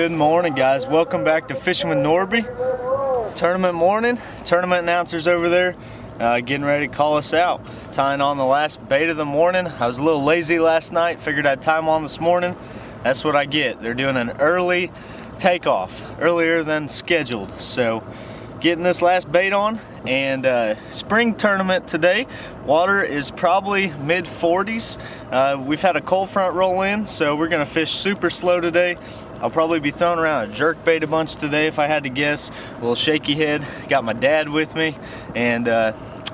Good morning, guys. Welcome back to Fishing with Nordbye. Tournament morning. Tournament announcers over there getting ready to call us out. Tying on the last bait of the morning. I was a little lazy last night. Figured I'd time on this morning. That's what I get. They're doing an early takeoff, earlier than scheduled. So getting this last bait on, and spring tournament today. Water is probably mid 40s. We've had a cold front roll in, so we're gonna fish super slow today. I'll probably be throwing around a jerk bait a bunch today if I had to guess. A little shaky head. Got my dad with me, and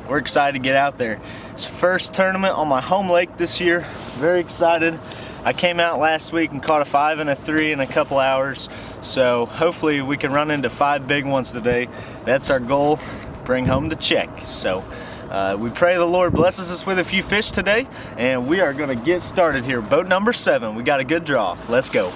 we're excited to get out there. It's first tournament on my home lake this year. Very excited. I came out last week and caught a 5 and a 3 in a couple hours, so hopefully we can run into 5 big ones today. That's our goal, bring home the check. So we pray the Lord blesses us with a few fish today, and we are gonna get started here. Boat number 7, we got a good draw. Let's go.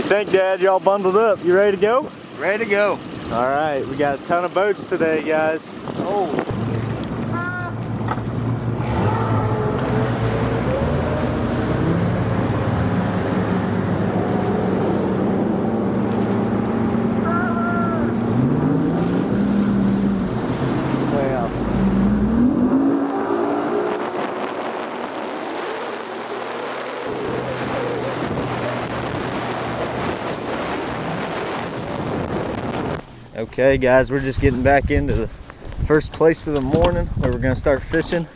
Thank Dad, y'all bundled up. You ready to go? Ready to go. All right, we got a ton of boats today, guys. Oh. Okay guys, we're just getting back into the first place of the morning where we're gonna start fishing.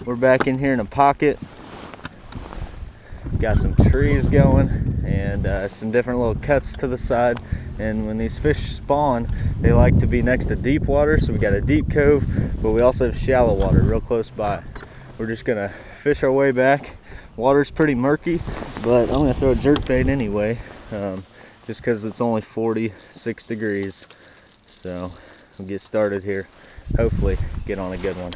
We're back in here in a pocket. Got some trees going and some different little cuts to the side. And when these fish spawn, they like to be next to deep water. So we got a deep cove, but we also have shallow water real close by. We're just gonna fish our way back. Water's pretty murky, but I'm gonna throw a jerk bait anyway, just because it's only 46 degrees. So we'll get started here. Hopefully get on a good one.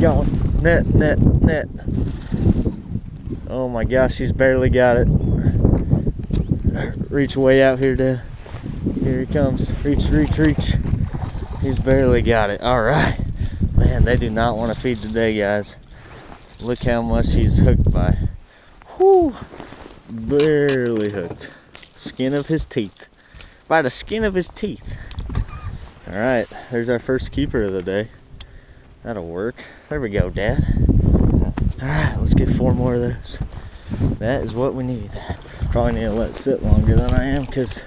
Going. Net, net, net. Oh my gosh, he's barely got it. Reach way out here, Dad. Here he comes. Reach, reach, reach. He's barely got it. All right. Man, they do not want to feed today, guys. Look how much he's hooked by. Whew. Barely hooked. Skin of his teeth. By the skin of his teeth. All right, there's our first keeper of the day. That'll work. There we go, Dad. All right, let's get 4 more of those. That is what we need. Probably need to let it sit longer than I am because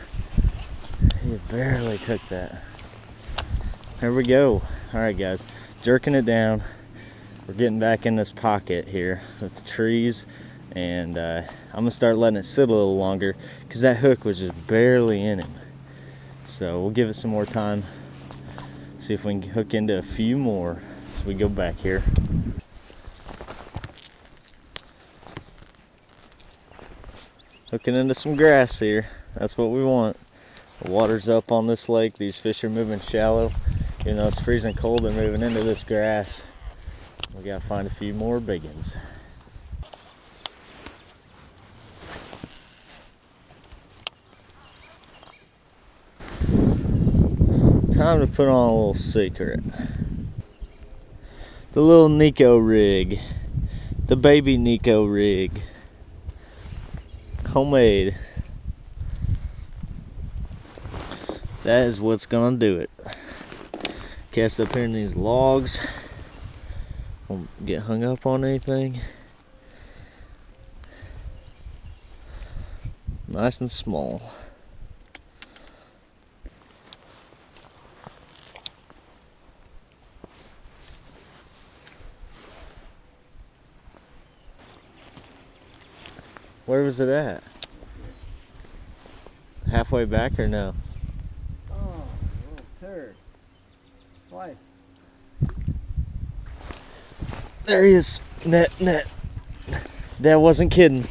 he barely took that. There we go. All right, guys, jerking it down. We're getting back in this pocket here with the trees, and I'm gonna start letting it sit a little longer because that hook was just barely in him. So we'll give it some more time. See if we can hook into a few more. So we go back here. Hooking into some grass here. That's what we want. The water's up on this lake. These fish are moving shallow. Even though it's freezing cold, they're moving into this grass. We gotta find a few more big ones. Time to put on a little secret. The little Nico rig. The baby Nico rig. Homemade. That is what's gonna do it. Cast up here in these logs. Won't get hung up on anything. Nice and small. Where was it at? Halfway back or no? Oh, little turd. There he is. Net. Dad wasn't kidding.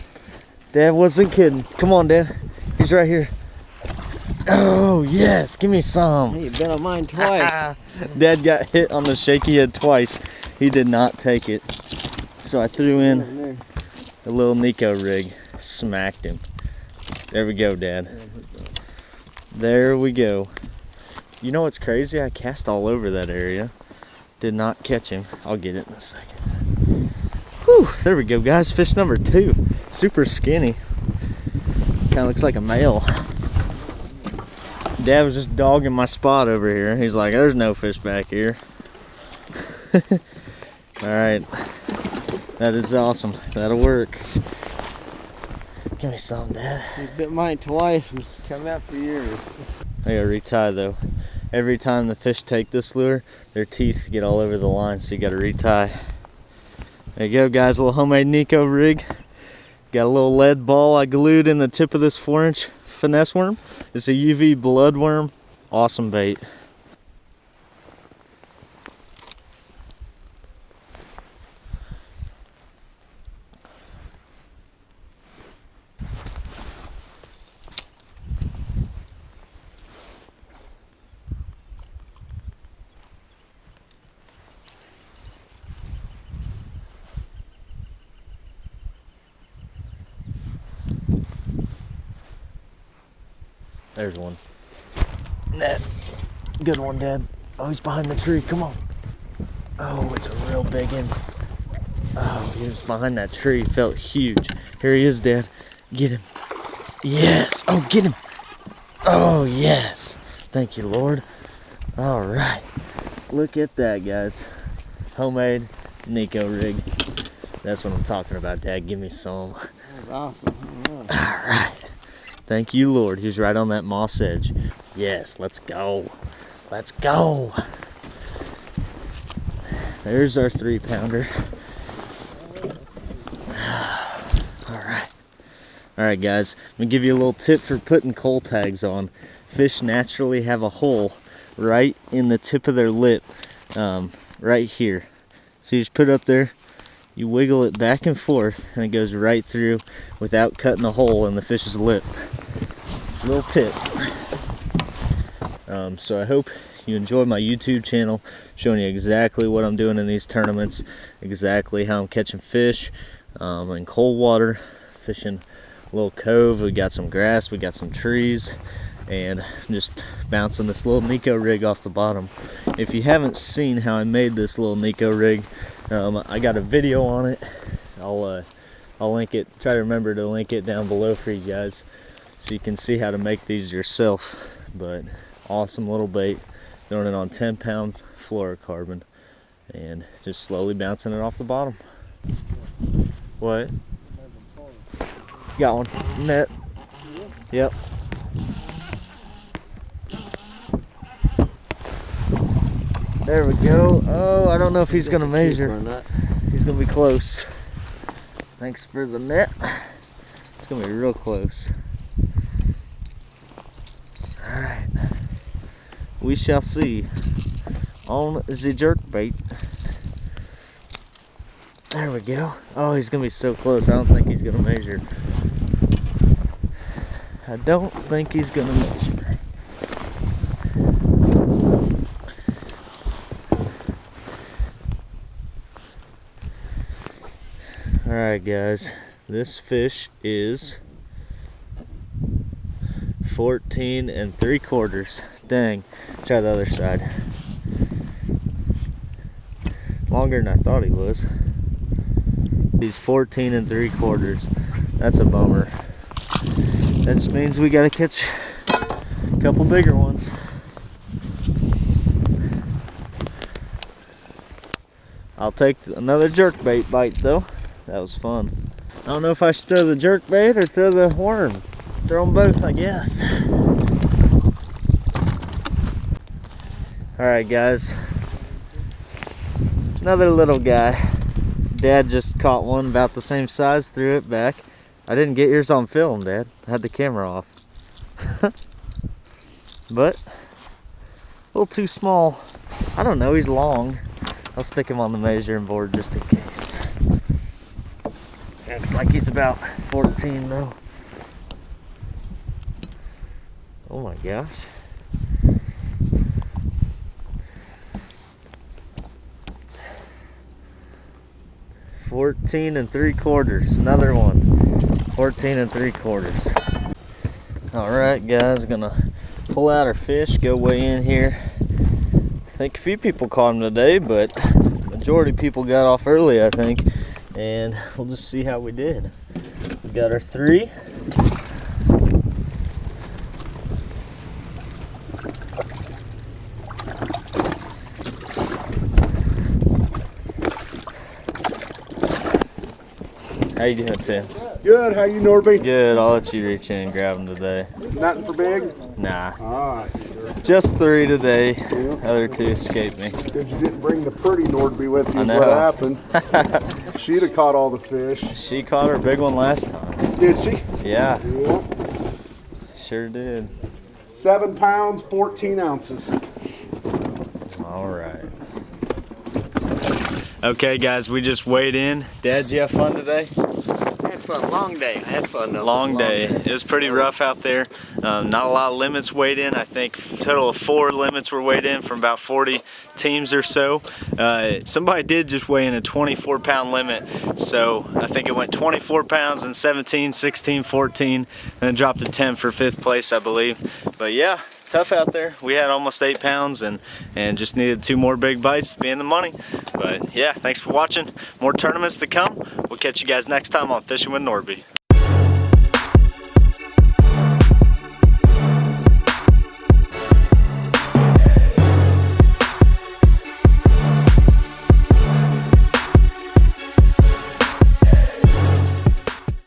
Dad wasn't kidding. Come on, Dad. He's right here. Oh, yes. Give me some. Hey, you been on mine twice. Dad got hit on the shaky head twice. He did not take it. So I threw in a little Nico rig. Smacked him. There we go, Dad. There we go. You know what's crazy? I cast all over that area. Did not catch him. I'll get it in a second. Whew, there we go, guys. Fish number 2. Super skinny. Kind of looks like a male. Dad was just dogging my spot over here. He's like, there's no fish back here. Alright. That is awesome. That'll work. Give me some, Dad. He's bit mine twice and come out for years. I gotta retie though. Every time the fish take this lure, their teeth get all over the line, so you gotta retie. There you go, guys. A little homemade Nico rig. Got a little lead ball I glued in the tip of this 4-inch finesse worm. It's a UV blood worm. Awesome bait. There's one. Net. Good one, Dad. Oh, he's behind the tree. Come on. Oh, it's a real big one. Oh, he was behind that tree. Felt huge. Here he is, Dad. Get him. Yes. Oh, get him. Oh, yes. Thank you, Lord. All right. Look at that, guys. Homemade Nico rig. That's what I'm talking about, Dad. Give me some. That was awesome. All right. Thank you, Lord. He was right on that moss edge. Yes, let's go. Let's go. There's our 3-pounder. All right, guys. I'm going to give you a little tip for putting coal tags on. Fish naturally have a hole right in the tip of their lip, right here. So you just put it up there. You wiggle it back and forth, and it goes right through without cutting a hole in the fish's lip. Little tip. So I hope you enjoy my YouTube channel, showing you exactly what I'm doing in these tournaments, exactly how I'm catching fish in cold water, fishing a little cove. We got some grass, we got some trees, and just bouncing this little Nico rig off the bottom. If you haven't seen how I made this little Nico rig, I got a video on it. I'll link it, try to remember to link it down below for you guys so you can see how to make these yourself. But awesome little bait, throwing it on 10-pound fluorocarbon and just slowly bouncing it off the bottom. What? Got one. Net. Yep. There we go. Oh, I don't know if he's gonna measure. He's gonna be close. Thanks for the net. It's gonna be real close. Alright. We shall see on the jerk bait. There we go. Oh, he's gonna be so close. I don't think he's gonna measure. I don't think he's gonna measure. Alright guys, this fish is 14 3/4. Dang, try the other side. Longer than I thought he was. He's 14 3/4. That's a bummer. That just means we gotta catch a couple bigger ones. I'll take another jerkbait bite though. That was fun. I don't know if I should throw the jerkbait or throw the worm. Throw them both, I guess. Alright guys, another little guy. Dad just caught one about the same size, threw it back. I didn't get yours on film, Dad. I had the camera off. But a little too small. I don't know, he's long. I'll stick him on the measuring board just in case. Looks like he's about 14 though. Oh my gosh. $14 3/4. Another one. 14 3/4. Alright guys, gonna pull out our fish, go weigh in here. I think a few people caught them today, but majority of people got off early, I think. And we'll just see how we did. We got our 3. How you doing, Tim? Good, how you, Nordbye? Good, I'll let you reach in and grab them today. Nothing for big? Nah. Alright, sir. Just 3 today. Yeah. Other 2 escaped me. Good you didn't bring the pretty Nordbye with you, I is know. what happened. She'd have caught all the fish. She caught her big one last time. Did she? Yeah, Yeah. sure did. 7 pounds, 14 ounces. All right. Okay, guys, we just weighed in. Dad, you have fun today? I had fun. Long day. I had fun though. Long day. It was pretty rough out there. Not a lot of limits weighed in. I think total of 4 limits were weighed in from about 40 teams or so. Somebody did just weigh in a 24-pound limit. So I think it went 24 pounds and 17, 16, 14, and then dropped to 10 for 5th place, I believe. But yeah, tough out there. We had almost 8 pounds and just needed 2 more big bites to be in the money. But yeah, thanks for watching. More tournaments to come. We'll catch you guys next time on Fishing with Nordbye.